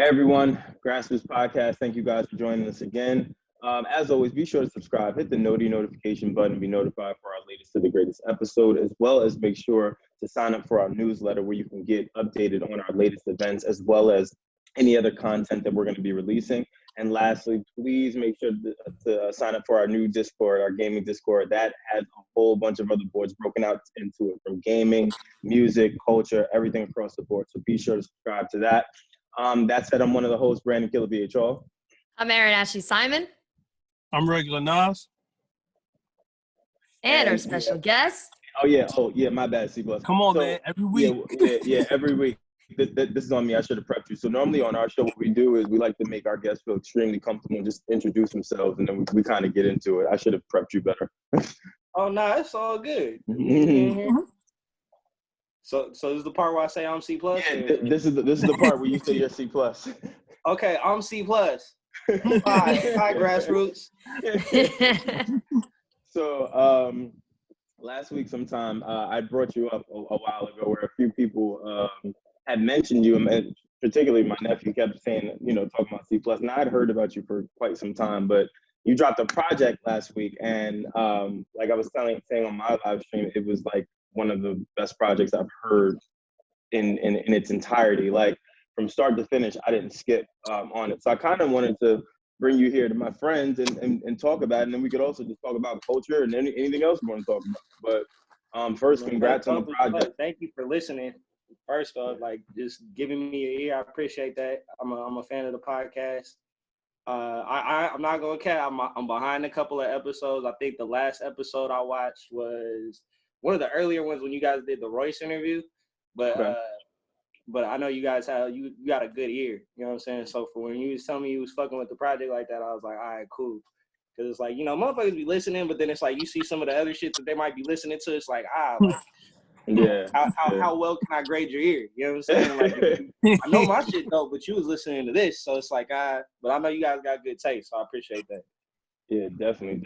Hey everyone, Grassroots Podcast. Thank you guys for joining us again. As always, be sure to subscribe, hit the notification button, be notified for our latest to the greatest episode, as well as make sure to sign up for our newsletter where you can get updated on our latest events, as well as any other content that we're going to be releasing. And lastly, please make sure to sign up for our new Discord, our gaming Discord. That has a whole bunch of other boards broken out into it, from gaming, music, culture, everything across the board. So be sure to subscribe to that. That said, I'm one of the hosts, Brandon Killabh, y'all. I'm Erin Ashley Simon. I'm Regular Nas. And our special guest. Oh yeah, my bad, C+. Come on, man, every week. Yeah, every week. This is on me. I should have prepped you. So normally on our show, what we do is we like to make our guests feel extremely comfortable and just introduce themselves, and then we kind of get into it. I should have prepped you better. Oh, no, it's all good. So this is the part where I say I'm C+? Yeah, this is the part where you say you're C+. Okay, I'm C+. Hi, Grassroots. So last week sometime, I brought you up a while ago where a few people had mentioned you, and particularly my nephew kept saying, talking about C+. And I'd heard about you for quite some time, but you dropped a project last week, and like I was saying on my live stream, it was like one of the best projects I've heard in its entirety. Like from start to finish, I didn't skip on it. So I kind of wanted to bring you here to my friends and talk about it, and then we could also just talk about culture and anything else we want to talk about. But first, congrats on the project. Thank you for listening. First off, like just giving me an ear, I appreciate that. I'm a fan of the podcast. I'm not gonna cap. I'm behind a couple of episodes. I think the last episode I watched was one of the earlier ones when you guys did the Royce interview, but Okay. But I know you guys you got a good ear. You know what I'm saying? So for when you was telling me you was fucking with the project like that, I was like, all right, cool. Because it's like, motherfuckers be listening, but then it's like you see some of the other shit that they might be listening to. It's like, Yeah. How well can I grade your ear? You know what I'm saying? Like, I know my shit dope, but you was listening to this, so it's like, but I know you guys got good taste, so I appreciate that. Yeah, definitely.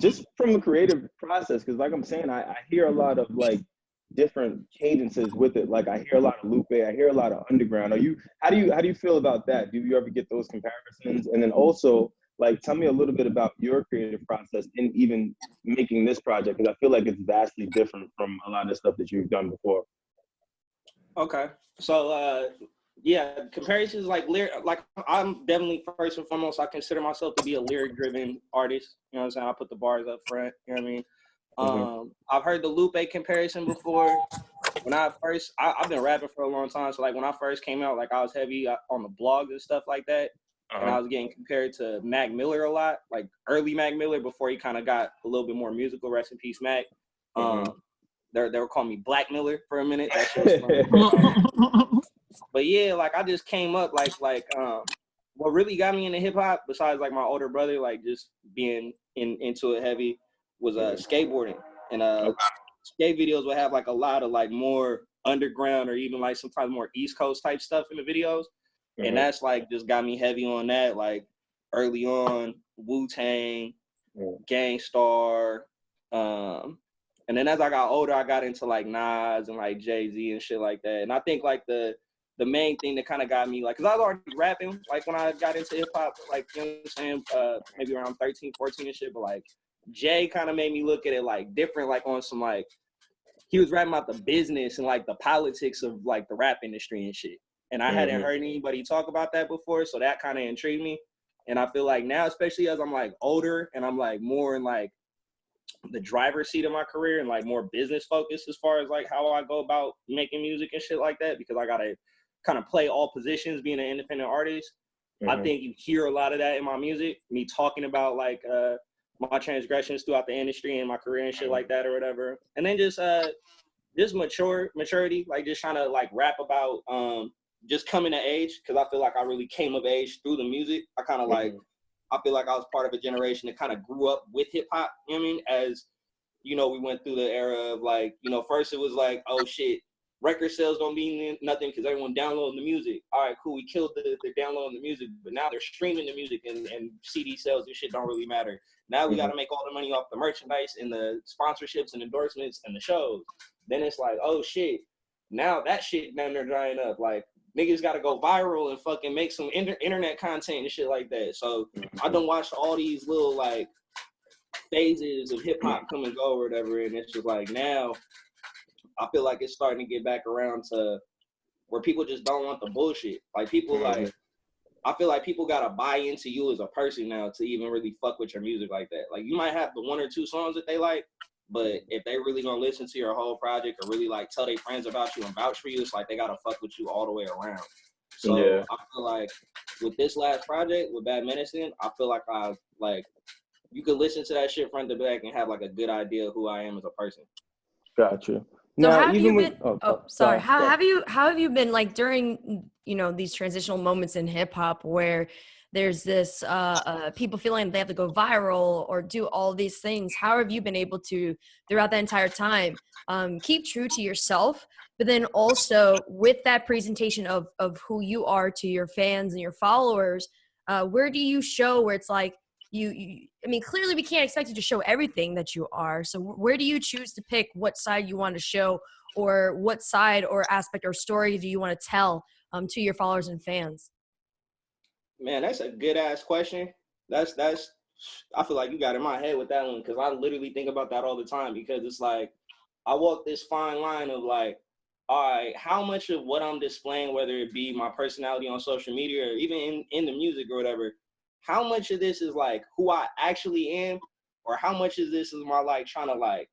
Just from a creative process, because like I'm saying, I hear a lot of like different cadences with it. Like I hear a lot of Lupe, I hear a lot of underground. How do you feel about that? Do you ever get those comparisons? And then also, like, tell me a little bit about your creative process in even making this project, because I feel like it's vastly different from a lot of stuff that you've done before. Okay, so comparisons like I'm definitely first and foremost, I consider myself to be a lyric-driven artist. You know what I'm saying? I put the bars up front. You know what I mean? I've heard the Lupe comparison before. When I've been rapping for a long time, so like when I first came out, like I was heavy on the blogs and stuff like that, and I was getting compared to Mac Miller a lot, like early Mac Miller before he kind of got a little bit more musical. Rest in peace, Mac. They were calling me Black Miller for a minute. That shit was funny. But yeah, like I just came up like what really got me into hip hop, besides like my older brother, like just being into it heavy, was skateboarding. And skate videos would have like a lot of like more underground or even like sometimes more East Coast type stuff in the videos. And that's like just got me heavy on that, like early on, Wu-Tang, Gangstar, and then as I got older, I got into like Nas and like Jay-Z and shit like that. And I think like the main thing that kind of got me, like, because I was already rapping, like when I got into hip hop, like, you know what I'm saying, maybe around 13, 14 and shit, but like Jay kind of made me look at it like different, like on some like, he was rapping about the business and like the politics of like the rap industry and shit. And I hadn't heard anybody talk about that before, so that kind of intrigued me. And I feel like now, especially as I'm like older and I'm like more in like the driver's seat of my career and like more business focused as far as like how I go about making music and shit like that, because I gotta kind of play all positions being an independent artist. I think you hear a lot of that in my music, me talking about like my transgressions throughout the industry and my career and shit like that or whatever. And then just maturity, like just trying to like rap about just coming to age, because I feel like I really came of age through the music. I kind of like, I feel like I was part of a generation that kind of grew up with hip hop, you know what I mean? As, we went through the era of like, first it was like, oh shit, record sales don't mean nothing because everyone downloading the music. All right, cool, we killed the downloading the music, but now they're streaming the music and CD sales and shit don't really matter. Now we got to make all the money off the merchandise and the sponsorships and endorsements and the shows. Then it's like, oh shit, now that shit, now they're drying up. Like, niggas gotta go viral and fucking make some internet content and shit like that. So I done watched all these little like phases of hip hop come and go or whatever, and it's just like now I feel like it's starting to get back around to where people just don't want the bullshit. Like people like, I feel like people gotta buy into you as a person now to even really fuck with your music like that. Like you might have the 1 or 2 songs that they like, but if they really gonna listen to your whole project or really like tell their friends about you and vouch for you, it's like they gotta fuck with you all the way around. So I feel like with this last project with Bad Medicine, I feel like you could listen to that shit front to back and have like a good idea of who I am as a person. Gotcha. So Now, how have you even been? with, Sorry. How have you been like during these transitional moments in hip hop where there's this people feeling they have to go viral or do all these things? How have you been able to throughout that entire time keep true to yourself, but then also with that presentation of who you are to your fans and your followers? Where do you show where it's like I mean, clearly we can't expect you to show everything that you are. So where do you choose to pick what side you want to show, or what side or aspect or story do you want to tell to your followers and fans? Man, that's a good ass question. That's I feel like you got in my head with that one, because I literally think about that all the time, because it's like I walk this fine line of like, all right, how much of what I'm displaying, whether it be my personality on social media or even in the music or whatever, how much of this is like who I actually am, or how much of this is my like trying to like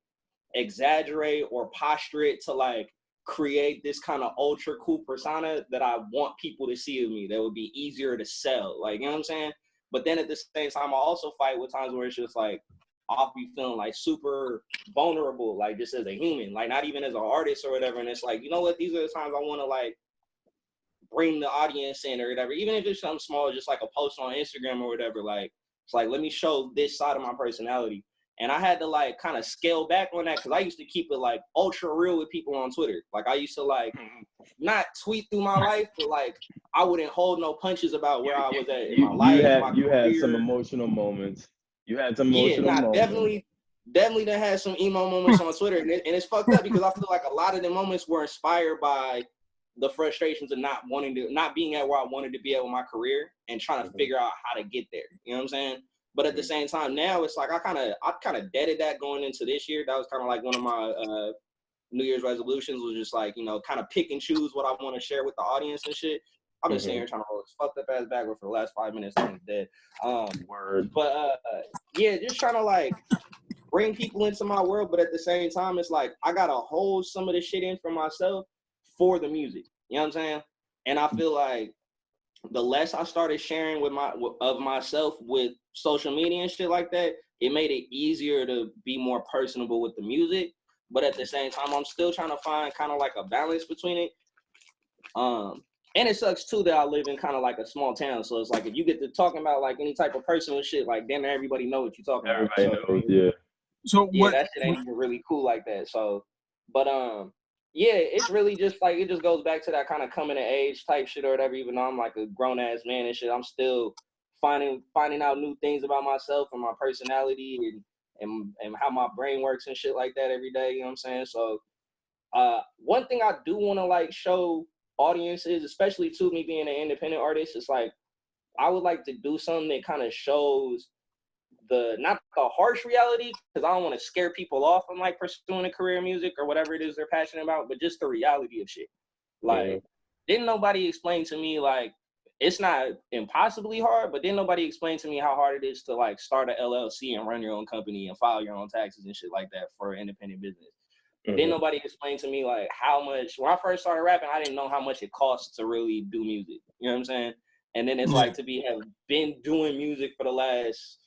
exaggerate or posture it to like create this kind of ultra cool persona that I want people to see of me that would be easier to sell, like, you know what I'm saying? But then at the same time, I also fight with times where it's just like I'll be feeling like super vulnerable, like just as a human, like not even as an artist or whatever. And it's like, you know what, these are the times I want to like bring the audience in or whatever, even if it's something small, just like a post on Instagram or whatever. Like, it's like, let me show this side of my personality. And I had to like kind of scale back on that, because I used to keep it like ultra real with people on Twitter. Like I used to like not tweet through my life, but like I wouldn't hold no punches about where I was at in my life. You had some emotional moments. You had some emotional moments. Definitely done had some emo moments on Twitter, and it's fucked up because I feel like a lot of the moments were inspired by the frustrations of not being at where I wanted to be at with my career and trying to figure out how to get there. You know what I'm saying? But at the same time, now it's like I kind of deaded that going into this year. That was kind of like one of my New Year's resolutions, was just like, kind of pick and choose what I want to share with the audience and shit. I've been sitting here trying to roll this fucked up ass backward for the last 5 minutes. I'm dead. But yeah, just trying to like bring people into my world, but at the same time, it's like I gotta hold some of the shit in for myself for the music. You know what I'm saying? And I feel like the less I started sharing of myself with social media and shit like that, it made it easier to be more personable with the music. But at the same time, I'm still trying to find kind of like a balance between it. And it sucks too that I live in kind of like a small town. So it's like if you get to talking about like any type of personal shit, like then everybody know what you're talking about. Everybody knows, yeah. So yeah, that shit ain't even really cool like that. So, but yeah, it's really just like, it just goes back to that kind of coming of age type shit or whatever. Even though I'm like a grown ass man and shit, I'm still finding out new things about myself and my personality and how my brain works and shit like that every day. You know what I'm saying? So, one thing I do want to like show audiences, especially to me being an independent artist, is like I would like to do something that kind of shows not the harsh reality, because I don't want to scare people off from like pursuing a career in music or whatever it is they're passionate about, but just the reality of shit. Like, didn't nobody explain to me like it's not impossibly hard, but didn't nobody explain to me how hard it is to like start an LLC and run your own company and file your own taxes and shit like that for an independent business. Didn't nobody explain to me like how much, when I first started rapping, I didn't know how much it costs to really do music. You know what I'm saying? And then it's like have been doing music for the last,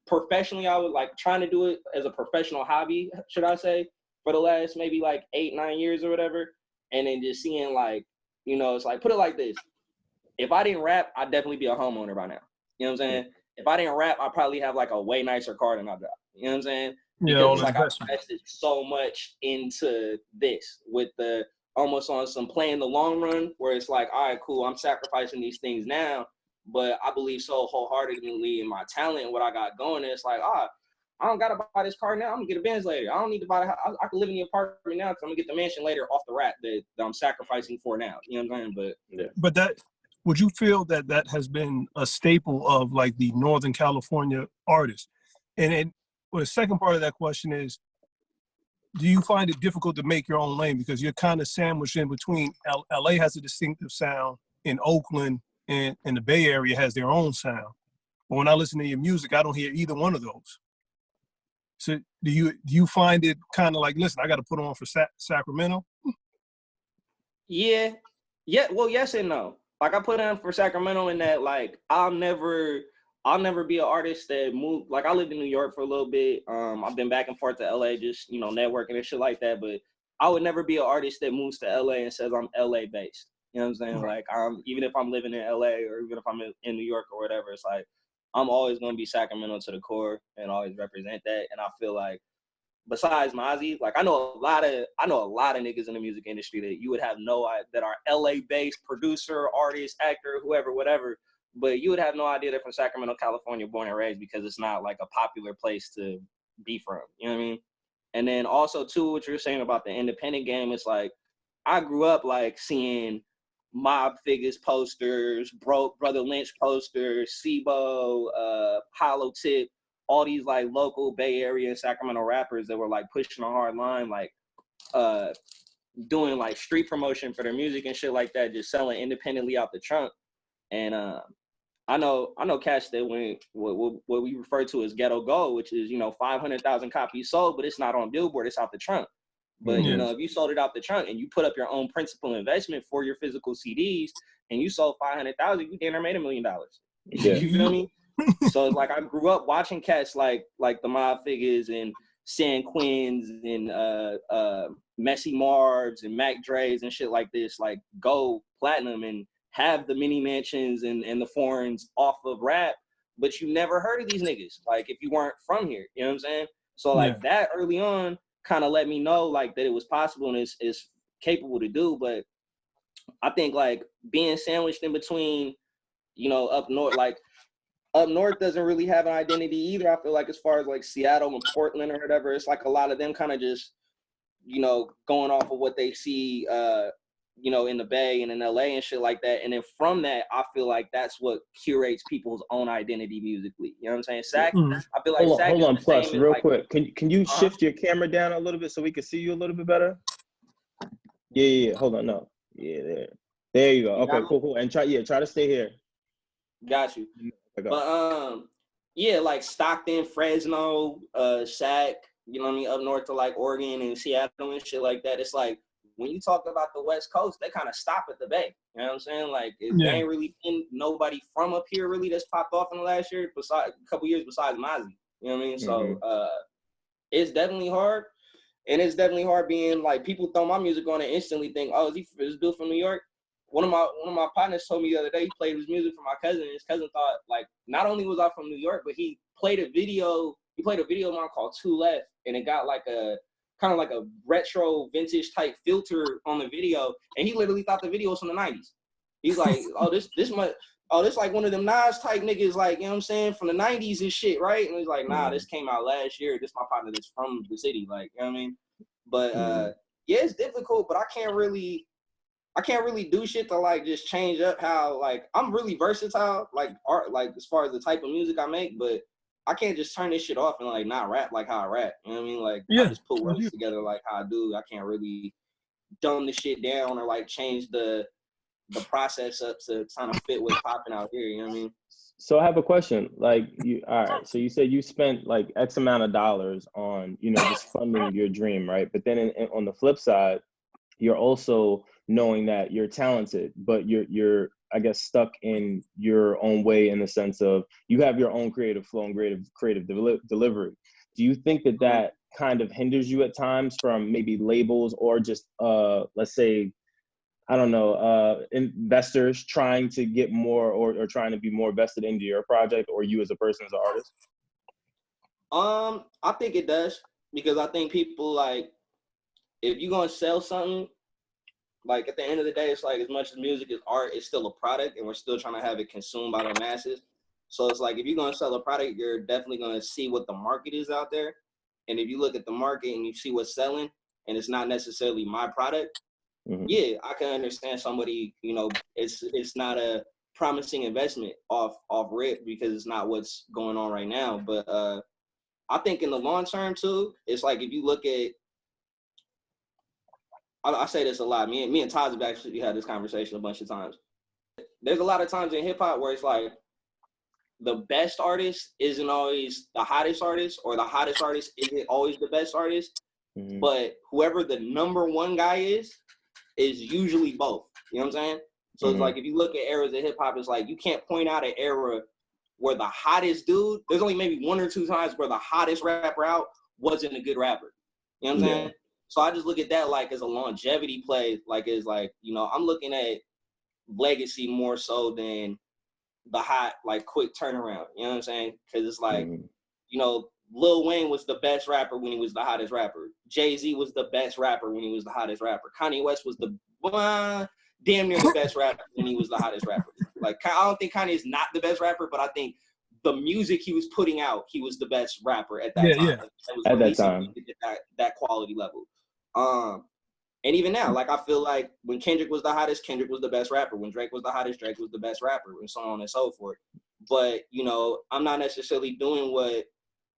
professionally, I was like trying to do it as a professional hobby, should I say, for the last maybe like 8-9 years or whatever. And then just seeing like, it's like, put it like this. If I didn't rap, I'd definitely be a homeowner by now. You know what I'm saying? If I didn't rap, I'd probably have like a way nicer car than I got. You know what I'm saying? Because it's like I invested so much into this with the almost on some playing the long run, where it's like, all right, cool, I'm sacrificing these things now, but I believe so wholeheartedly in my talent and what I got going. And it's like, I don't gotta buy this car now. I'm gonna get a Benz later. I don't need to buy the house. I can live in the apartment now because I'm gonna get the mansion later off the rap that I'm sacrificing for now. You know what I'm saying? But that, would you feel that that has been a staple of like the Northern California artists? And well, the second part of that question is, do you find it difficult to make your own lane because you're kind of sandwiched in between? LA has a distinctive sound, in Oakland and the Bay Area has their own sound. But when I listen to your music, I don't hear either one of those. So do you find it kind of like, listen, I got to put on for Sacramento? Yeah. Well, yes and no. Like I put on for Sacramento in that, like, I'll never be an artist that moved. Like I lived in New York for a little bit. I've been back and forth to LA, just, networking and shit like that. But I would never be an artist that moves to LA and says I'm LA based. You know what I'm saying? Like even if I'm living in LA or even if I'm in New York or whatever, it's like, I'm always going to be Sacramento to the core and always represent that. And I feel like besides Mozzie, like I know a lot of niggas in the music industry that you would have no idea that are LA based producer, artist, actor, whoever, whatever. But you would have no idea they're from Sacramento, California, born and raised, because it's not like a popular place to be from. You know what I mean? And then also too, what you're saying about the independent game, it's like I grew up like seeing Mob Figures posters, Brother Lynch posters, SIBO, Hollow Tip, all these like local Bay Area and Sacramento rappers that were like pushing a hard line, like doing like street promotion for their music and shit like that, just selling independently out the trunk. And I know cats that went what we refer to as ghetto gold, which is 500,000 copies sold, but it's not on Billboard, it's out the trunk. But if you sold it out the trunk and you put up your own principal investment for your physical CDs and you sold 500,000, you damn near made $1 million. Yeah. You feel me? So it's like I grew up watching cats like the Mob Figures and San Quins and Messy Marvs and Mac Dre's and shit like this, like go platinum and have the mini mansions and the foreigns off of rap, but you never heard of these niggas, like if you weren't from here, you know what I'm saying? So like that early on kind of let me know like that it was possible and it's capable to do. But I think like being sandwiched in between, up north doesn't really have an identity either. I feel like as far as like Seattle and Portland or whatever, it's like a lot of them kind of just, going off of what they see, in the Bay and in LA and shit like that. And then from that, I feel like that's what curates people's own identity musically. You know what I'm saying? Sac, I feel like Hold on, Plus, real like, quick. Can you shift your camera down a little bit so we can see you a little bit better? Yeah. Hold on, no. Yeah, there you go. Okay, cool. And try to stay here. Got you. But like Stockton, Fresno, Sac, up north to like Oregon and Seattle and shit like that. It's like when you talk about the West Coast, they kind of stop at the Bay. You know what I'm saying? Like there ain't really been nobody from up here really that's popped off in the last year, besides a couple years besides Mozzie. You know what I mean? So it's definitely hard. And it's definitely hard being like people throw my music on and instantly think, oh, is this dude from New York? One of my partners told me the other day he played his music for my cousin, and his cousin thought like not only was I from New York, but he played a video of mine called Two Left, and it got like a kind of like a retro vintage type filter on the video, and he literally thought the video was from the 90s. He's like, this like one of them Nas type niggas, like, you know what I'm saying, from the 90s and shit, right? And he's like, nah, this came out last year. This my partner that's from the city, like, you know what I mean? But yeah, it's difficult, but I can't really do shit to like just change up how, like, I'm really versatile, like art, like as far as the type of music I make, but I can't just turn this shit off and like not rap like how I rap. You know what I mean? Like I just put words together like how I do. I can't really dumb the shit down or like change the process up to kind of fit what's popping out here. You know what I mean? So I have a question. Like all right. So you said you spent like X amount of dollars on, just funding your dream, right? But then on the flip side, you're also knowing that you're talented, but you're I guess stuck in your own way in the sense of you have your own creative flow and creative delivery. Do you think that kind of hinders you at times from maybe labels or just let's say, I don't know, investors trying to get more or trying to be more vested into your project or you as a person, as an artist? I think it does, because I think people, like, if you're gonna sell something, like at the end of the day, it's like as much as music is art, it's still a product, and we're still trying to have it consumed by the masses. So it's like, if you're going to sell a product, you're definitely going to see what the market is out there. And if you look at the market and you see what's selling and it's not necessarily my product, yeah, I can understand somebody, you know, it's not a promising investment off rip because it's not what's going on right now. But I think in the long term too, it's like, if you look at, I say this a lot, me and Todd have actually had this conversation a bunch of times. There's a lot of times in hip hop where it's like, the best artist isn't always the hottest artist, or the hottest artist isn't always the best artist. But whoever the number one guy is usually both. You know what I'm saying? So it's like, if you look at eras of hip hop, it's like, you can't point out an era where the hottest dude, there's only maybe one or two times where the hottest rapper out wasn't a good rapper. You know what I'm saying? So I just look at that like as a longevity play, like as like, you know, I'm looking at legacy more so than the hot, like, quick turnaround. You know what I'm saying? Because it's like, you know, Lil Wayne was the best rapper when he was the hottest rapper. Jay-Z was the best rapper when he was the hottest rapper. Kanye West was the damn near the best rapper when he was the hottest rapper. Like, I don't think Kanye is not the best rapper, but I think the music he was putting out, he was the best rapper at that time. Yeah. At that time. That quality level. And even now, like, I feel like when Kendrick was the hottest, Kendrick was the best rapper. When Drake was the hottest, Drake was the best rapper, and so on and so forth. But, you know, I'm not necessarily doing what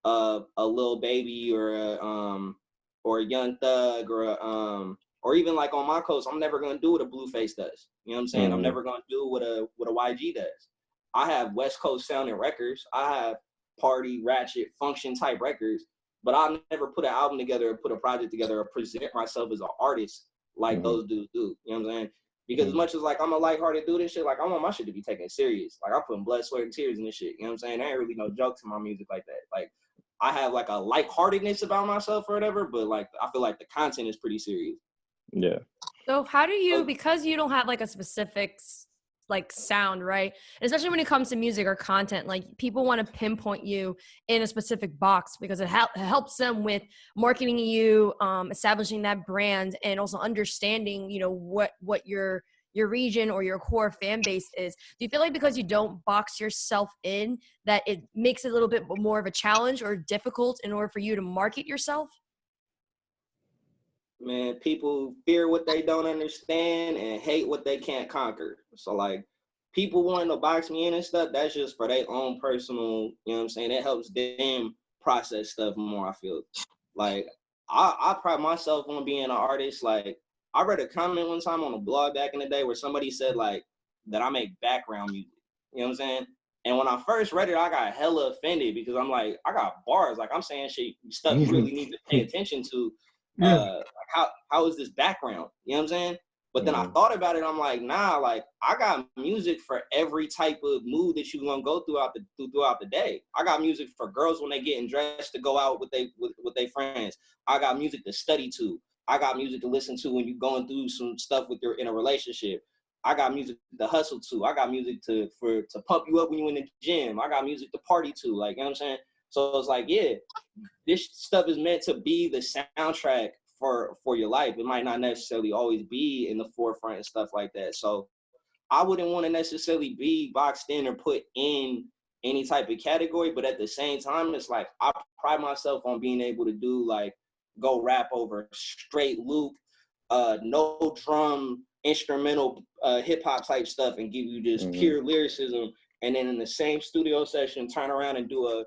a Lil Baby or a Young Thug or even like on my coast, I'm never gonna do what a Blueface does. You know what I'm saying? I'm never gonna do what a YG does. I have West Coast sounding records. I have party, ratchet, function type records. But I'll never put an album together or put a project together or present myself as an artist like those dudes do. You know what I'm saying? Because as much as, like, I'm a lighthearted dude and shit, like, I want my shit to be taken serious. Like, I'm putting blood, sweat, and tears in this shit. You know what I'm saying? There ain't really no jokes in my music like that. Like, I have, like, a lightheartedness about myself or whatever, but, like, I feel like the content is pretty serious. Yeah. So how do you, because you don't have like a specific like sound, right? And especially when it comes to music or content, like, people want to pinpoint you in a specific box because it helps them with marketing you, establishing that brand, and also understanding, you know, what your region or your core fan base is. Do you feel like because you don't box yourself in, that it makes it a little bit more of a challenge or difficult in order for you to market yourself? Man, people fear what they don't understand and hate what they can't conquer. So, like, people wanting to box me in and stuff, that's just for their own personal, you know what I'm saying? It helps them process stuff more, I feel. Like, I pride myself on being an artist. Like, I read a comment one time on a blog back in the day where somebody said, like, that I make background music. You know what I'm saying? And when I first read it, I got hella offended because I'm like, I got bars. Like, I'm saying shit, stuff you really need to pay attention to. Like, how is this background? You know what I'm saying? But then I thought about it. I'm like, nah, like, I got music for every type of mood that you're gonna go throughout the day. I got music for girls when they getting dressed to go out with their friends. I got music to study to. I got music to listen to when you're going through some stuff in a relationship. I got music to hustle to. I got music to pump you up when you're in the gym. I got music to party to. Like, you know what I'm saying? So it's like, yeah, this stuff is meant to be the soundtrack for your life. It might not necessarily always be in the forefront and stuff like that. So I wouldn't want to necessarily be boxed in or put in any type of category, but at the same time, it's like, I pride myself on being able to do, like, go rap over straight loop, no drum, instrumental hip hop type stuff and give you just pure lyricism. And then in the same studio session, turn around and do a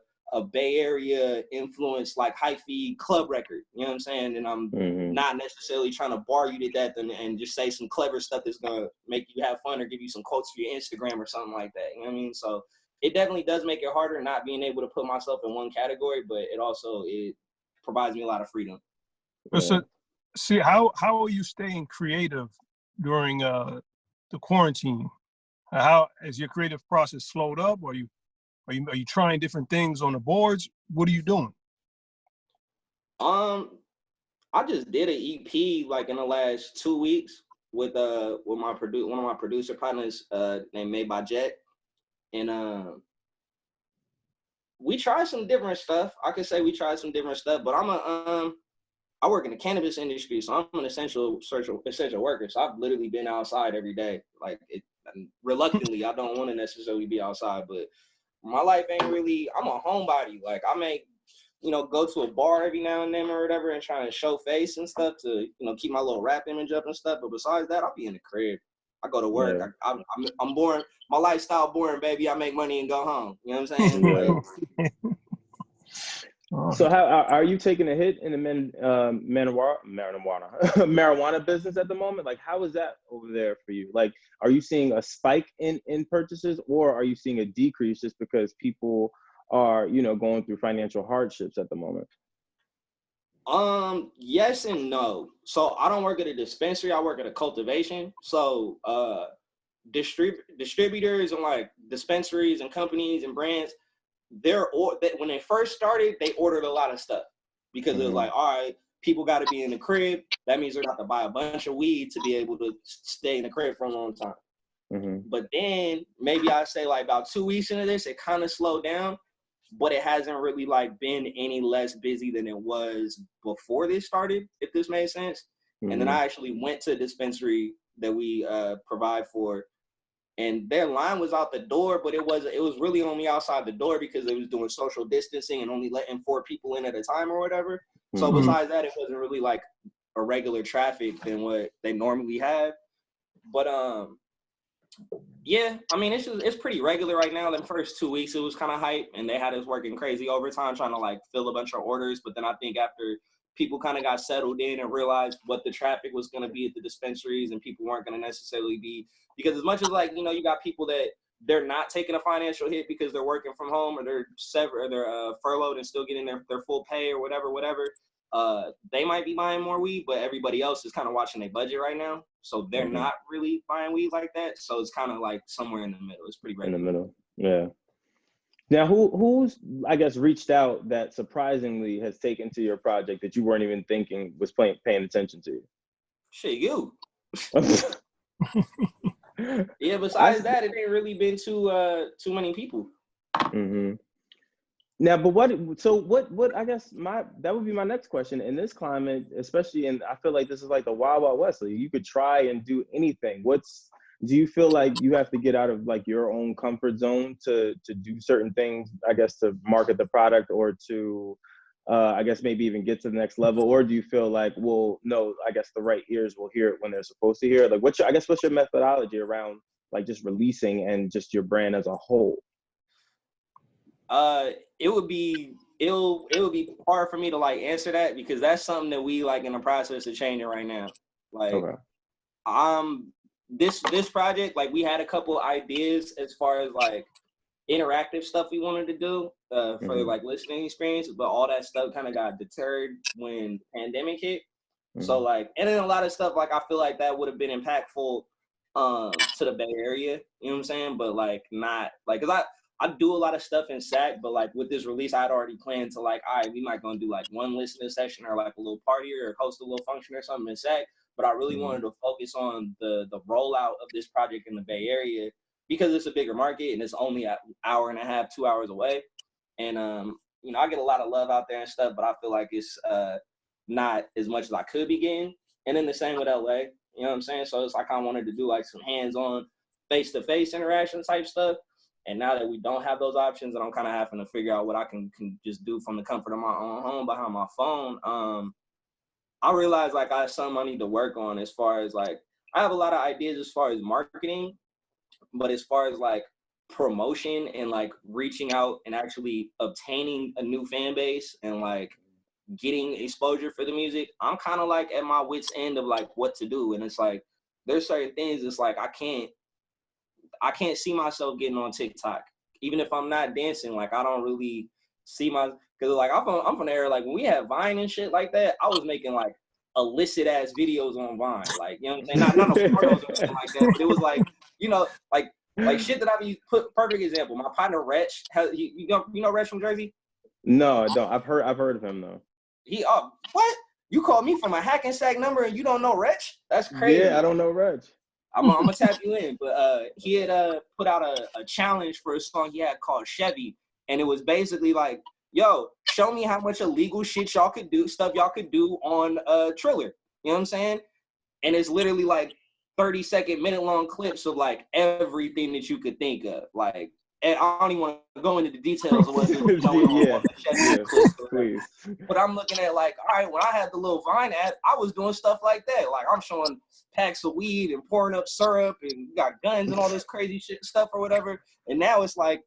Bay Area influence, like, hyphy club record, you know what I'm saying? And I'm not necessarily trying to bar you to death and just say some clever stuff that's gonna make you have fun or give you some quotes for your Instagram or something like that. You know what I mean? So it definitely does make it harder not being able to put myself in one category, but it provides me a lot of freedom. So, see, how are you staying creative during the quarantine? How has your creative process slowed up? Or are you trying different things on the boards? What are you doing? I just did an EP like in the last 2 weeks with one of my producer partners named Made by Jet, and we tried some different stuff. I could say we tried some different stuff, but I work in the cannabis industry, so I'm an essential worker. So I've literally been outside every day. Like, reluctantly, I don't want to necessarily be outside, but my life ain't really, I'm a homebody. Like I may, go to a bar every now and then or whatever and try to show face and stuff to, keep my little rap image up and stuff. But besides that, I'll be in the crib. I go to work. Yeah. I'm boring. My lifestyle boring, baby. I make money and go home. You know what I'm saying? Yeah. So how are you taking a hit in the marijuana business at the moment? Like, how is that over there for you? Like, are you seeing a spike in purchases, or are you seeing a decrease just because people are, going through financial hardships at the moment? Yes and no. So I don't work at a dispensary. I work at a cultivation. So distributors and like dispensaries and companies and brands, when they first started, they ordered a lot of stuff because it was like, all right, people got to be in the crib. That means they're going to have to buy a bunch of weed to be able to stay in the crib for a long time. But then maybe I say like about 2 weeks into this, it kind of slowed down, but it hasn't really like been any less busy than it was before this started, if this made sense. And then I actually went to a dispensary that we provide for, and their line was out the door, but it was really only outside the door because they was doing social distancing and only letting 4 people in at a time or whatever. So besides that, it wasn't really like a regular traffic than what they normally have. But yeah, I mean, it's pretty regular right now. The first 2 weeks, it was kind of hype, and they had us working crazy overtime trying to like fill a bunch of orders. But then I think after people kind of got settled in and realized what the traffic was going to be at the dispensaries, and people weren't going to necessarily be, because as much as like, you got people that they're not taking a financial hit because they're working from home or they're furloughed and still getting their full pay or whatever, they might be buying more weed, but everybody else is kind of watching their budget right now. So they're not really buying weed like that. So it's kind of like somewhere in the middle. It's pretty regular. In the middle. Yeah. Now, who's, I guess, reached out that surprisingly has taken to your project that you weren't even thinking was paying attention to you? Shit, you. Yeah, besides that, it ain't really been too many people. Now, but what I guess that would be my next question. In this climate, especially I feel like this is like the Wild Wild West. Like you could try and do anything. Do you feel like you have to get out of like your own comfort zone to do certain things, I guess, to market the product or to, I guess, maybe even get to the next level? Or do you feel like, well, no, I guess the right ears will hear it when they're supposed to hear it? Like what's your methodology around like just releasing and just your brand as a whole? It would be hard for me to like answer that because that's something that we like in the process of changing right now. Like, this project, like we had a couple ideas as far as like interactive stuff we wanted to do for like listening experience, but all that stuff kind of got deterred when pandemic hit. So like, and then a lot of stuff like I feel like that would have been impactful to the Bay Area, you know what I'm saying? But like not like, cause I do a lot of stuff in SAC, but like with this release, I'd already planned to like, all right, we might gonna do like one listening session or like a little party or host a little function or something in SAC. But I really wanted to focus on the rollout of this project in the Bay Area because it's a bigger market and it's only an hour and a half, 2 hours away. And I get a lot of love out there and stuff, but I feel like it's not as much as I could be getting. And then the same with LA, you know what I'm saying? So it's like I wanted to do like some hands-on, face-to-face interaction type stuff. And now that we don't have those options and I'm kind of having to figure out what I can just do from the comfort of my own home behind my phone, I realized like I have something I need to work on as far as like, I have a lot of ideas as far as marketing, but as far as like promotion and like reaching out and actually obtaining a new fan base and like getting exposure for the music, I'm kind of like at my wit's end of like what to do. And it's like, there's certain things it's like, I can't see myself getting on TikTok. Even if I'm not dancing, like I don't really see because like I'm from the era, like when we had Vine and shit like that, I was making like illicit ass videos on Vine. Like, you know what I'm saying? Not no pornos or anything like that, but it was like, like shit that I be perfect example. My partner Retch, you know Retch from Jersey? No, I don't. I've heard of him though. What? You called me from a hack and sack number and you don't know Retch? That's crazy. Yeah, I don't know Retch. I'm gonna tap you in, but he had put out a challenge for a song he had called Chevy, and it was basically like, yo, show me how much illegal shit y'all could do on Triller. You know what I'm saying? And it's literally like 30-second, minute-long clips of like everything that you could think of, like and I don't even want to go into the details of what it was going on the Chevy clip. Please. But I'm looking at like, all right, when I had the little Vine ad, I was doing stuff like that. Like I'm showing packs of weed and pouring up syrup and got guns and all this crazy shit stuff or whatever. And now it's like,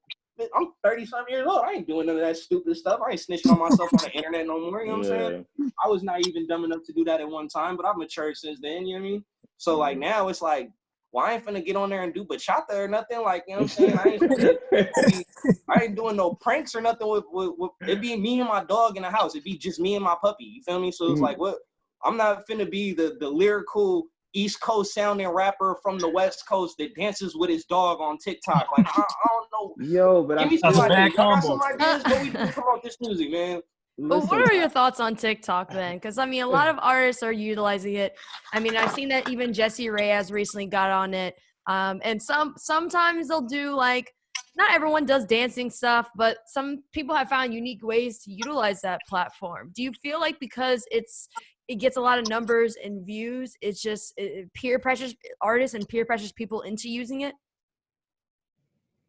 I'm 30-something years old. I ain't doing none of that stupid stuff. I ain't snitching on myself on the internet no more. You know what I'm saying? I was not even dumb enough to do that at one time, but I've matured since then. You know what I mean? So like now it's like, well, I ain't finna get on there and do bachata or nothing. Like, you know what I'm saying? I ain't doing no pranks or nothing with it be me and my dog in the house. It'd be just me and my puppy. You feel me? So it's like, what? I'm not finna be the lyrical East Coast sounding rapper from the West Coast that dances with his dog on TikTok. Like, I don't know. Yo, but give me some that's a bad ideas. I got combo. some ideas, but we can promote this music, man. But what are your thoughts on TikTok then? Because I mean, a lot of artists are utilizing it. I mean, I've seen that even Jessie Reyez recently got on it. And sometimes they'll do like, not everyone does dancing stuff, but some people have found unique ways to utilize that platform. Do you feel like because it gets a lot of numbers and views, it's just it peer pressures artists and peer pressures people into using it?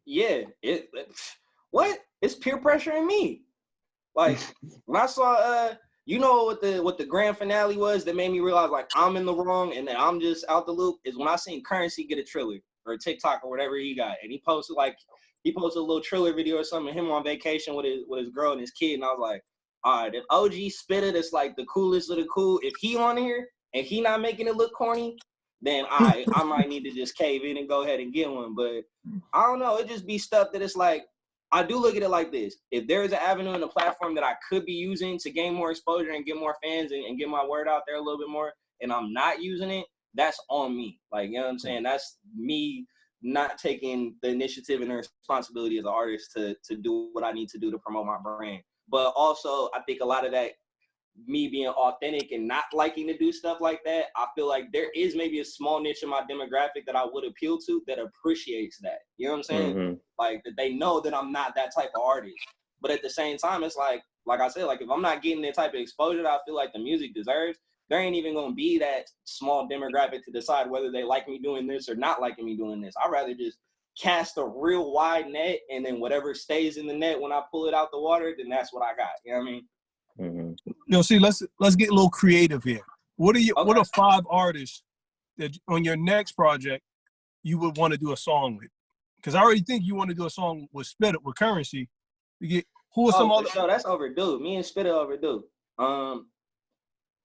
Yeah, it's peer pressuring me. Like when I saw what the grand finale was that made me realize like I'm in the wrong and that I'm just out the loop is when I seen Currency get a Triller or a TikTok or whatever he got, and he posted a little Triller video or something, him on vacation with his girl and his kid, and I was like, all right, if OG Spitter that's like the coolest of the cool, if he on here and he not making it look corny, then I might need to just cave in and go ahead and get one. But I don't know, it just be stuff that it's like, I do look at it like this. If there is an avenue and a platform that I could be using to gain more exposure and get more fans and get my word out there a little bit more, and I'm not using it, that's on me. Like, you know what I'm saying? That's me not taking the initiative and the responsibility as an artist to do what I need to do to promote my brand. But also, I think a lot of that, me being authentic and not liking to do stuff like that, I feel like there is maybe a small niche in my demographic that I would appeal to that appreciates that. You know what I'm saying? Like that they know that I'm not that type of artist. But at the same time, it's like I said, like if I'm not getting the type of exposure that I feel like the music deserves, there ain't even gonna be that small demographic to decide whether they like me doing this or not liking me doing this. I'd rather just cast a real wide net, and then whatever stays in the net when I pull it out the water, then that's what I got. You know what I mean? See, let's get a little creative here. What are 5 artists that on your next project you would want to do a song with? Because I already think you want to do a song with Spitter with Currency. Who are some other? Sure, that's overdue. Me and Spitter overdue.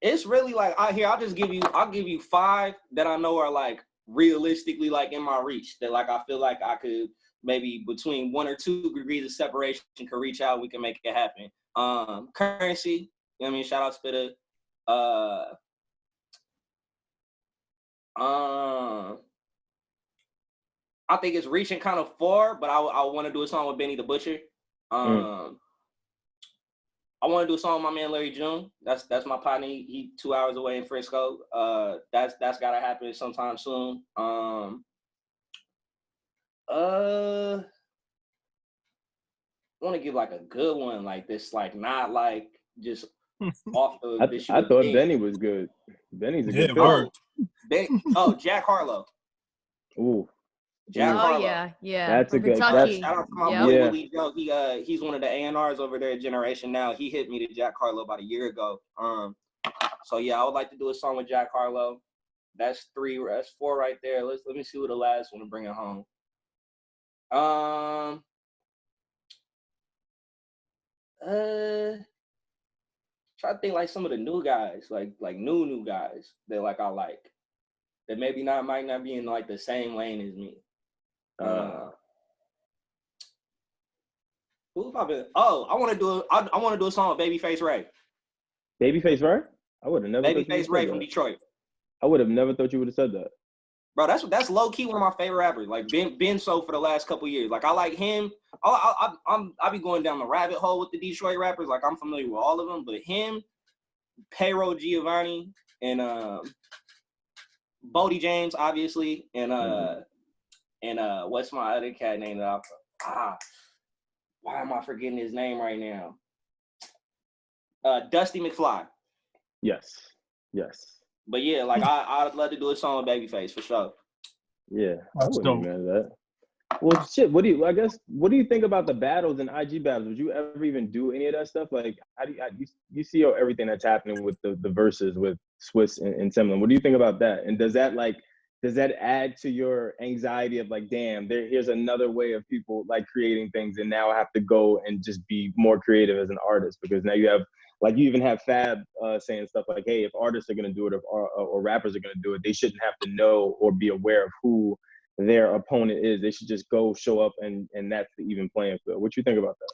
It's really like I'll give you 5 that I know are like realistically like in my reach, that like I feel like I could maybe between 1 or 2 degrees of separation could reach out. We can make it happen. Currency, you know what I mean? Shout out Spitter. I think it's reaching kind of far, but I want to do a song with Benny the Butcher. I want to do a song with my man Larry June. That's my partner. He 2 hours away in Frisco. That's gotta happen sometime soon. I want to give like a good one like this, like not like just off the. I thought Benny was good. Benny's a good word. Jack Harlow. Ooh. Jack Harlow. Yeah. That's a good. Shout out to my boy Willie Joe. He's one of the A&Rs over there at Generation Now. He hit me to Jack Harlow about a year ago. So yeah, I would like to do a song with Jack Harlow. That's 3. That's 4 right there. Let me see what the last one to bring it home. Try to think like some of the new guys, like new guys that like I like, that maybe might not be in like the same lane as me. Who have I been? I want to do a song with Babyface Ray. Babyface Ray? I would have never. Babyface Ray from Detroit. I would have never thought you would have said that. Bro, that's low key one of my favorite rappers. Like been so for the last couple years. Like I like him. I be going down the rabbit hole with the Detroit rappers. Like I'm familiar with all of them, but him, Payroll Giovanni, and Bodie James, obviously, and what's my other cat name that why am I forgetting his name right now? Dusty McFly. Yes. But yeah, like I'd love to do a song with Babyface for sure. Yeah, I wouldn't be mad at that. Well, shit. What do you think about the battles and IG battles? Would you ever even do any of that stuff? Like, how do you see everything that's happening with the verses with Swiss and Timbaland? What do you think about that? And does that add to your anxiety of like, damn, here's another way of people like creating things, and now I have to go and just be more creative as an artist because now you have, like, you even have Fab saying stuff like, hey, if artists are gonna do it or rappers are gonna do it, they shouldn't have to know or be aware of who their opponent is. They should just go show up and that's the even playing field. What you think about that?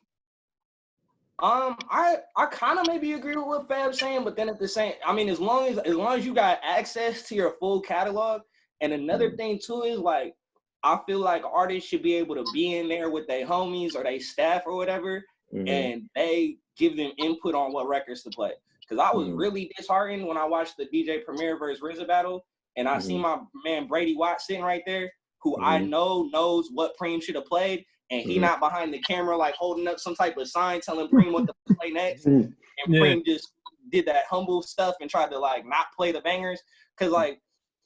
I kind of maybe agree with what Fab's saying, but then at the same, I mean, as long as you got access to your full catalog, and another thing too is like, I feel like artists should be able to be in there with their homies or their staff or whatever, and they give them input on what records to play. Because I was really disheartened when I watched the DJ Premier versus RZA battle, and I seen my man Brady Watt sitting right there, who I know knows what Preem should have played, and he not behind the camera like holding up some type of sign telling Preem what to play next. And Preem just did that humble stuff and tried to like not play the bangers. Cause like,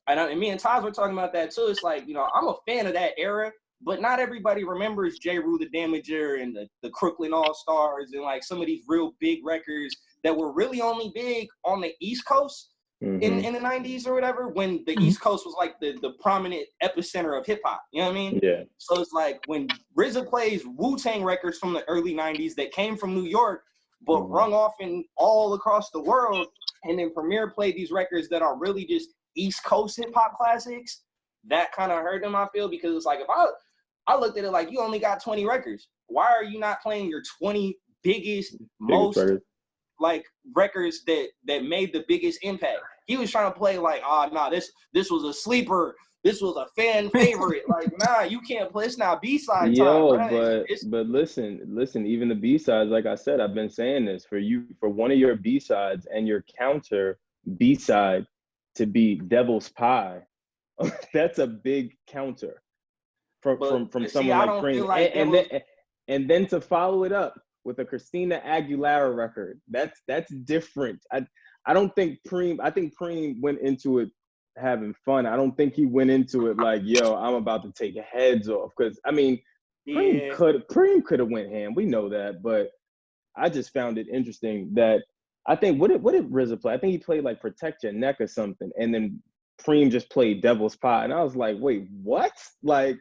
and me and Taz were talking about that too. It's like, you know, I'm a fan of that era, but not everybody remembers J. Rue the Damager and the Crooklyn All-Stars and like some of these real big records that were really only big on the East Coast. In the 90s or whatever, when the East Coast was like the prominent epicenter of hip hop, you know what I mean? Yeah. So it's like when RZA plays Wu-Tang records from the early 90s that came from New York, but rung off in all across the world, and then Premier played these records that are really just East Coast hip hop classics, that kind of hurt them, I feel, because it's like, if I looked at it like, you only got 20 records. Why are you not playing your 20 biggest most records? Like records that made the biggest impact? He was trying to play like, this was a sleeper, this was a fan favorite. Like, nah, you can't play. It's now B-side time. But listen, even the B-sides, like I said, I've been saying this for one of your B-sides and your counter B-side to be Devil's Pie. That's a big counter from someone like Preem. And then to follow it up with a Christina Aguilera record, that's different. I don't think Preem. I think Preem went into it having fun. I don't think he went into it like, yo, I'm about to take heads off. Because I mean, Preem could have went ham. We know that, but I just found it interesting that I think what did RZA play? I think he played like Protect Your Neck or something, and then Preem just played Devil's Pie, and I was like, wait, what? Like,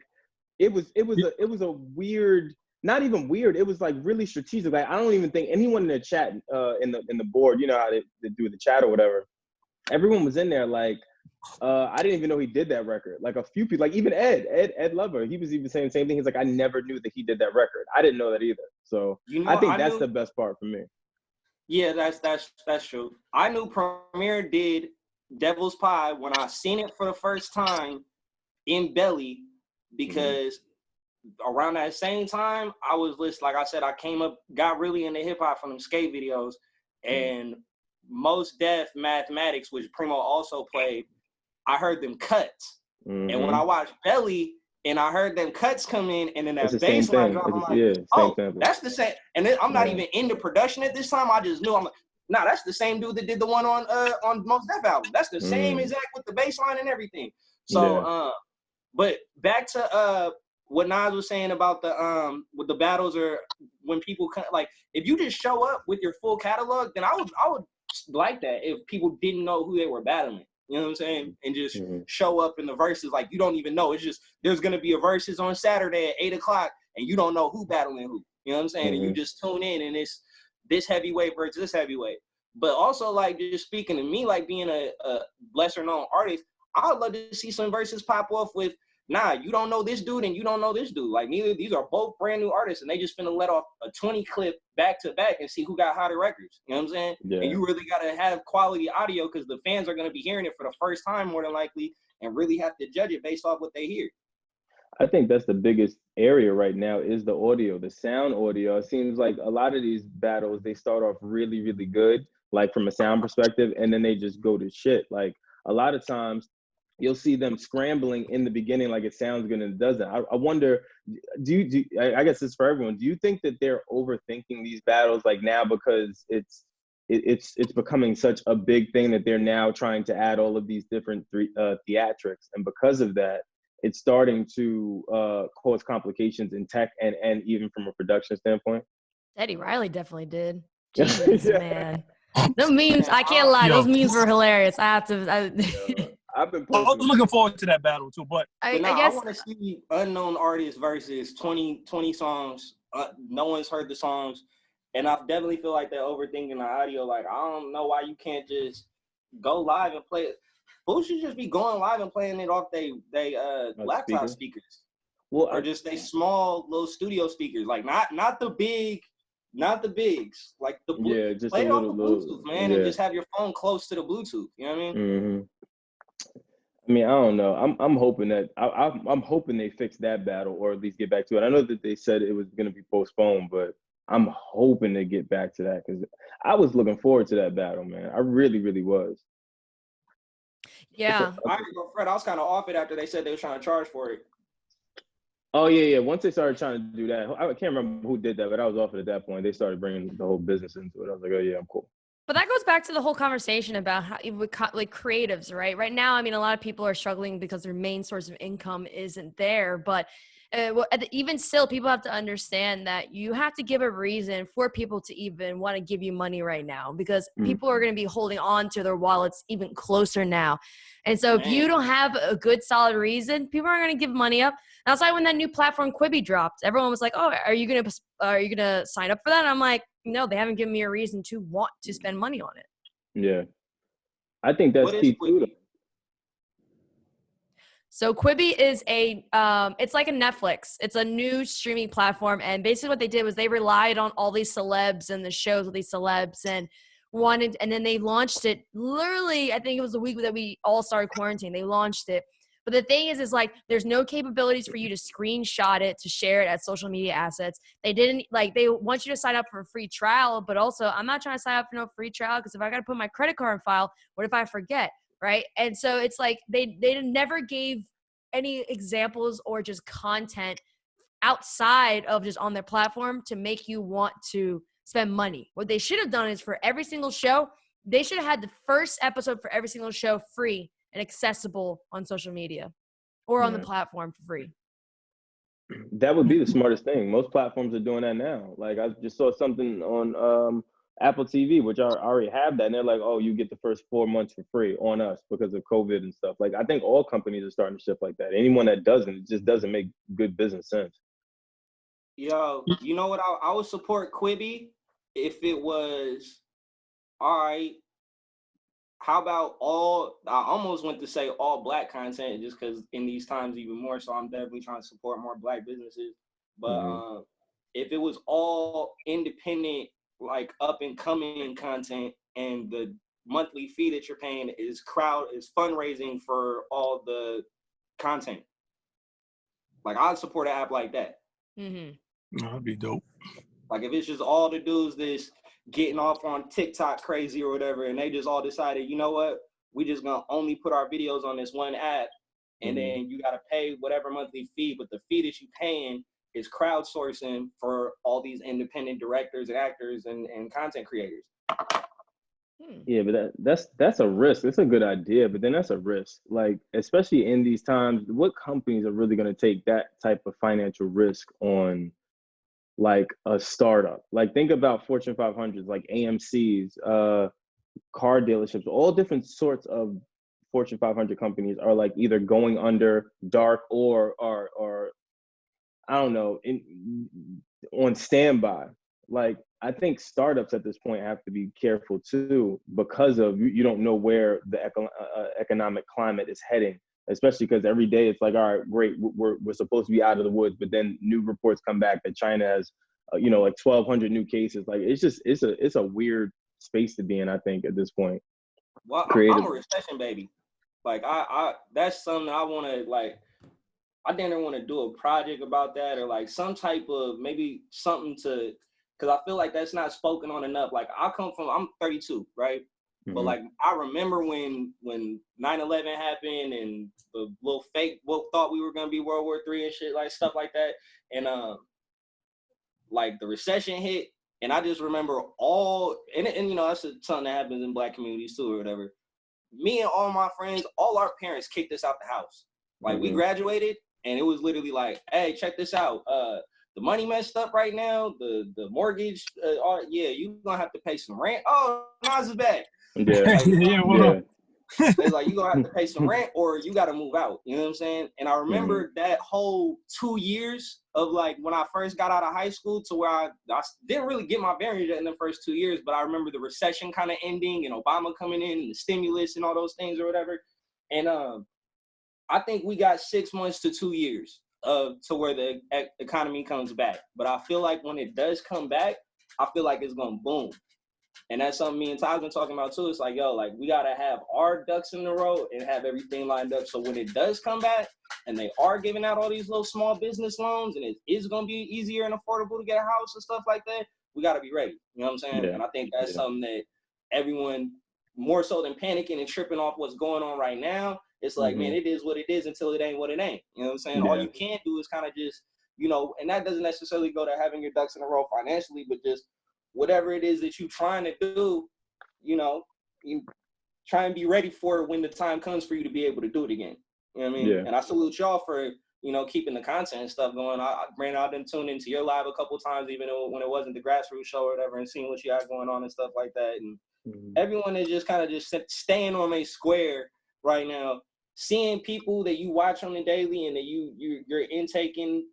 it was a weird. Not even weird. It was like really strategic. Like, I don't even think anyone in the chat, in the board, you know how they do the chat or whatever. Everyone was in there like, I didn't even know he did that record. Like a few people, like even Ed Lover, he was even saying the same thing. He's like, I never knew that he did that record. I didn't know that either. So I think that's the best part for me. Yeah, that's true. I knew Premier did Devil's Pie when I seen it for the first time in Belly, because around that same time, I was like I said, I got really into hip hop from them skate videos, and Most Def Mathematics, which Primo also played, I heard them cuts. And when I watched Belly and I heard them cuts come in, and then that bass line drop, I'm like, that's the same. And then I'm not even into production at this time. I just knew, I'm like, nah, that's the same dude that did the one on Most Def album. That's the same exact with the bass line and everything. So, but back to what Nas was saying about the with the battles, or when people like, if you just show up with your full catalog, then I would like that if people didn't know who they were battling. You know what I'm saying? And just show up in the verses like you don't even know. It's just there's gonna be a verses on Saturday at 8:00, and you don't know who battling who. You know what I'm saying? And you just tune in, and it's this heavyweight versus this heavyweight. But also, like, just speaking to me, like being a lesser known artist, I would love to see some verses pop off with, nah, you don't know this dude and you don't know this dude. Like, these are both brand new artists, and they just finna let off a 20 clip back to back and see who got hotter records. You know what I'm saying? Yeah. And you really gotta have quality audio, because the fans are gonna be hearing it for the first time more than likely, and really have to judge it based off what they hear. I think that's the biggest area right now is the audio, the sound audio. It seems like a lot of these battles, they start off really, really good, like from a sound perspective, and then they just go to shit. Like a lot of times you'll see them scrambling in the beginning, like it sounds good and it doesn't. I wonder, I guess it's for everyone. Do you think that they're overthinking these battles like now, because it's becoming such a big thing that they're now trying to add all of these different theatrics, and because of that, it's starting to cause complications in tech and even from a production standpoint? Teddy Riley definitely did. Jeez, Yeah. man. The memes, I can't lie. Yo. Those memes were hilarious. I have to. I've been I'm posting. looking forward to that battle too. But I But I guess. want to see unknown artists versus 20 songs. No one's heard the songs. And I definitely feel like they're overthinking the audio. Like, I don't know why you can't just go live and play it. Who should just be going live and playing it off they laptop speakers? Well, or just they small little studio speakers. Like, not the bigs. Like, just play a it off little, the Bluetooth, man, yeah. and just have your phone close to the Bluetooth. You know what I mean? Mm-hmm. I mean, I don't know. I'm hoping that I'm hoping they fix that battle, or at least get back to it. I know that they said it was going to be postponed, but I'm hoping they get back to that, because I was looking forward to that battle, man. I really, really was. Yeah. I was kind of off it after they said they were trying to charge for it. Oh yeah. Once they started trying to do that, I can't remember who did that, but I was off it at that point. They started bringing the whole business into it. I was like, oh yeah, I'm cool. But that goes back to the whole conversation about how like creatives, right? Right now, I mean, a lot of people are struggling because their main source of income isn't there. But even still, people have to understand that you have to give a reason for people to even want to give you money right now, because people are going to be holding on to their wallets even closer now. And so if you don't have a good, solid reason, people aren't going to give money up. And that's why when that new platform Quibi dropped, everyone was like, "Oh, are you gonna sign up for that?" And I'm like, "No, they haven't given me a reason to want to spend money on it." Yeah, I think that's key too. So Quibi is it's like a Netflix. It's a new streaming platform, and basically what they did was they relied on all these celebs and the shows with these celebs and then they launched it literally, I think it was the week that we all started quarantine. They launched it. But the thing is like, there's no capabilities for you to screenshot it, to share it as social media assets. They want you to sign up for a free trial, but also I'm not trying to sign up for no free trial, because if I got to put my credit card file, what if I forget? Right. And so it's like they never gave any examples or just content outside of just on their platform to make you want to spend money. What they should have done is for every single show, they should have had the first episode for every single show free and accessible on social media or on the platform for free. That would be the smartest thing. Most platforms are doing that now. Like, I just saw something on Apple TV, which I already have that, and they're like, "Oh, you get the first 4 months for free on us because of COVID and stuff." Like, I think all companies are starting to shift like that. Anyone that doesn't, it just doesn't make good business sense. Yo, you know what? I would support Quibi if it was, all right, how about I almost went to say all Black content, just because in these times even more, so I'm definitely trying to support more Black businesses. But if it was all independent, like up and coming content, and the monthly fee that you're paying is fundraising for all the content, like, I'd support an app like that. That'd be dope. Like, if it's just all the dudes that's getting off on TikTok crazy or whatever, and they just all decided, you know what, we just gonna only put our videos on this one app, and then you gotta pay whatever monthly fee, but the fee that you paying is crowdsourcing for all these independent directors and actors and content creators. Yeah, but that's a risk. It's a good idea, but then that's a risk. Like, especially in these times, what companies are really going to take that type of financial risk on, like, a startup? Like, think about Fortune 500s, like AMC's, car dealerships, all different sorts of Fortune 500 companies are like either going under, dark, or I don't know, on standby. Like, I think startups at this point have to be careful too, because of you don't know where the economic climate is heading, especially because every day it's like, all right, great, we're supposed to be out of the woods, but then new reports come back that China has, like 1,200 new cases. Like, it's a weird space to be in, I think, at this point. Well, I'm a recession baby. Like, I that's something I want to, like, I didn't want to do a project about that, or like some type of, maybe something to, because I feel like that's not spoken on enough. Like, I'm 32, right? But like, I remember when 9/11 happened and the little fake woke thought we were gonna be World War III and shit, like stuff like that, and like the recession hit, and I just remember and that's something that happens in Black communities too or whatever. Me and all my friends, all our parents kicked us out the house. Like we graduated and it was literally like, hey, check this out. The money messed up right now. The mortgage, you gonna have to pay some rent. Oh, Nas is back. Yeah. It's like you gonna have to pay some rent or you gotta move out. You know what I'm saying? And I remember that whole 2 years of like when I first got out of high school to where I didn't really get my bearings in the first 2 years, but I remember the recession kind of ending and Obama coming in and the stimulus and all those things or whatever. And I think we got 6 months to 2 years to where the economy comes back. But I feel like when it does come back, I feel like it's gonna boom. And that's something me and Ty's been talking about too. It's like, yo, like we gotta have our ducks in a row and have everything lined up. So when it does come back and they are giving out all these little small business loans and it is gonna be easier and affordable to get a house and stuff like that, we gotta be ready. You know what I'm saying? And I think that's something that everyone, more so than panicking and tripping off what's going on right now, it's like, man, it is what it is until it ain't what it ain't. You know what I'm saying? All you can do is kind of just, you know, and that doesn't necessarily go to having your ducks in a row financially, but just whatever it is that you're trying to do, you know, you try and be ready for it when the time comes for you to be able to do it again. You know what I mean? And I salute y'all for, you know, keeping the content and stuff going. Brandon, I've been tuned into your live a couple times, even when it wasn't the grassroots show or whatever, and seeing what you got going on and stuff like that. And everyone is just kind of just staying on a square right now, seeing people that you watch on the daily and that you're intaking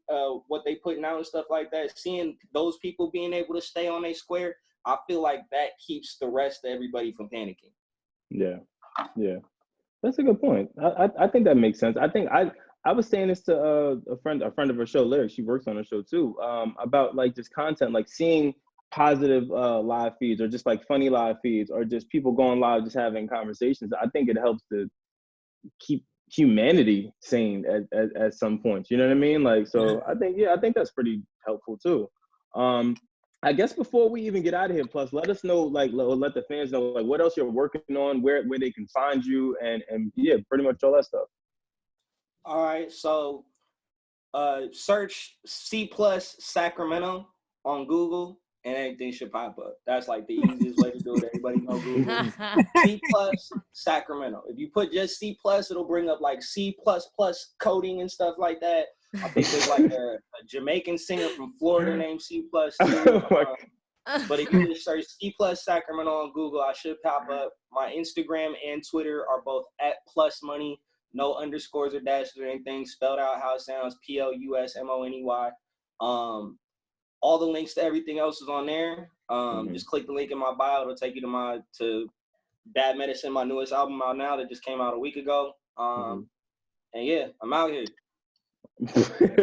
what they putting out and stuff like that, seeing those people being able to stay on a square, I feel like that keeps the rest of everybody from panicking. Yeah. That's a good point. I think that makes sense. I think I was saying this to a friend of her show, Lyric. She works on her show too, about like just content, like seeing positive live feeds or just like funny live feeds or just people going live, just having conversations. I think it helps to keep humanity sane at some point. You know what I mean? Like, so I think that's pretty helpful too. I guess before we even get out of here, plus let us know, like, let the fans know, like, what else you're working on, where they can find you, and pretty much all that stuff. All right, so search C+ Sacramento on Google and everything should pop up. That's like the easiest way to do it. Everybody know Google. C+ Sacramento. If you put just C+, it'll bring up like C++ coding and stuff like that. I think there's like a Jamaican singer from Florida named C+. Too. But if you just search C+ Sacramento on Google, I should pop up. My Instagram and Twitter are both @plusmoney. No underscores or dashes or anything. Spelled out how it sounds. PLUSMONEY. All the links to everything else is on there. Just click the link in my bio. It'll take you to Bad Medicine, my newest album out now that just came out a week ago. And yeah, I'm out here.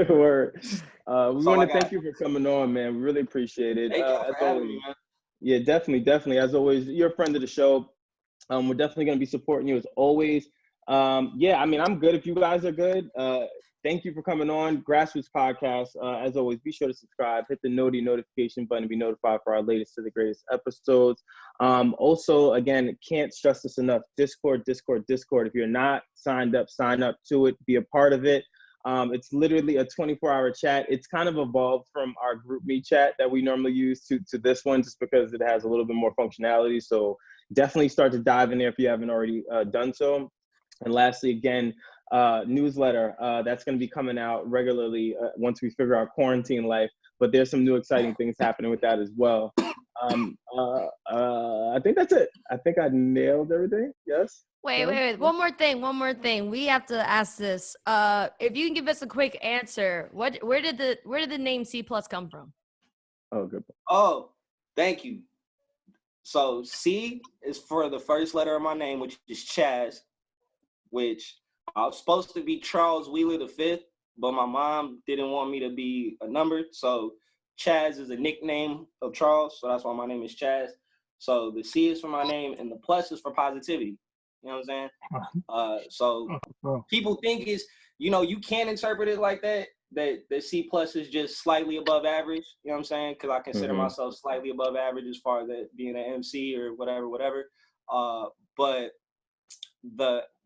Word. We want to thank you for coming on, man. We really appreciate it. Thank you for having me, man. Yeah, definitely. As always, you're a friend of the show. We're definitely going to be supporting you as always. I mean, I'm good if you guys are good. Thank you for coming on Grassroots Podcast. As always, be sure to subscribe, hit the notification button to be notified for our latest to the greatest episodes. Also, again, can't stress this enough. Discord. If you're not signed up, sign up to it. Be a part of it. It's literally a 24-hour chat. It's kind of evolved from our GroupMe chat that we normally use to this one, just because it has a little bit more functionality. So definitely start to dive in there if you haven't already done so. And lastly, again, newsletter that's going to be coming out regularly once we figure out quarantine life. But there's some new exciting things happening with that as well. I think that's it. I think I nailed everything. Yes. Wait. One more thing. We have to ask this. If you can give us a quick answer, where did the name C+ come from? Oh, good. Oh, thank you. So C is for the first letter of my name, which is Chaz, which I was supposed to be Charles Wheeler V, but my mom didn't want me to be a number. So Chaz is a nickname of Charles. So that's why my name is Chaz. So the C is for my name and the plus is for positivity. You know what I'm saying? So people think you can interpret it like that the C+ is just slightly above average. You know what I'm saying? Because I consider myself slightly above average as far as being an MC or whatever. But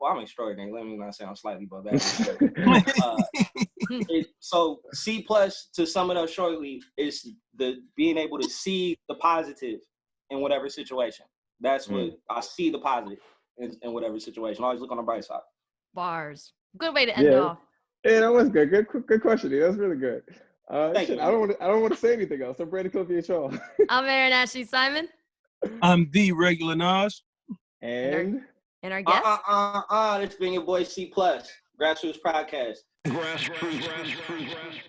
I'm extraordinary. Let me not say I'm slightly above average. So C+ to sum it up shortly is the being able to see the positive in whatever situation. That's what I see, the positive in whatever situation. Always look on the bright side. Bars. Good way to end Yeah. off. Yeah, that was good. Good question. Dude. That's really good. Thank Shit, you. I don't want to say anything else. So Brandon Cliff, HR. I'm Erin Ashley Simon. I'm the regular Nas. And our guest. It's been your boy C+, Grassroots Podcast. Grassroots.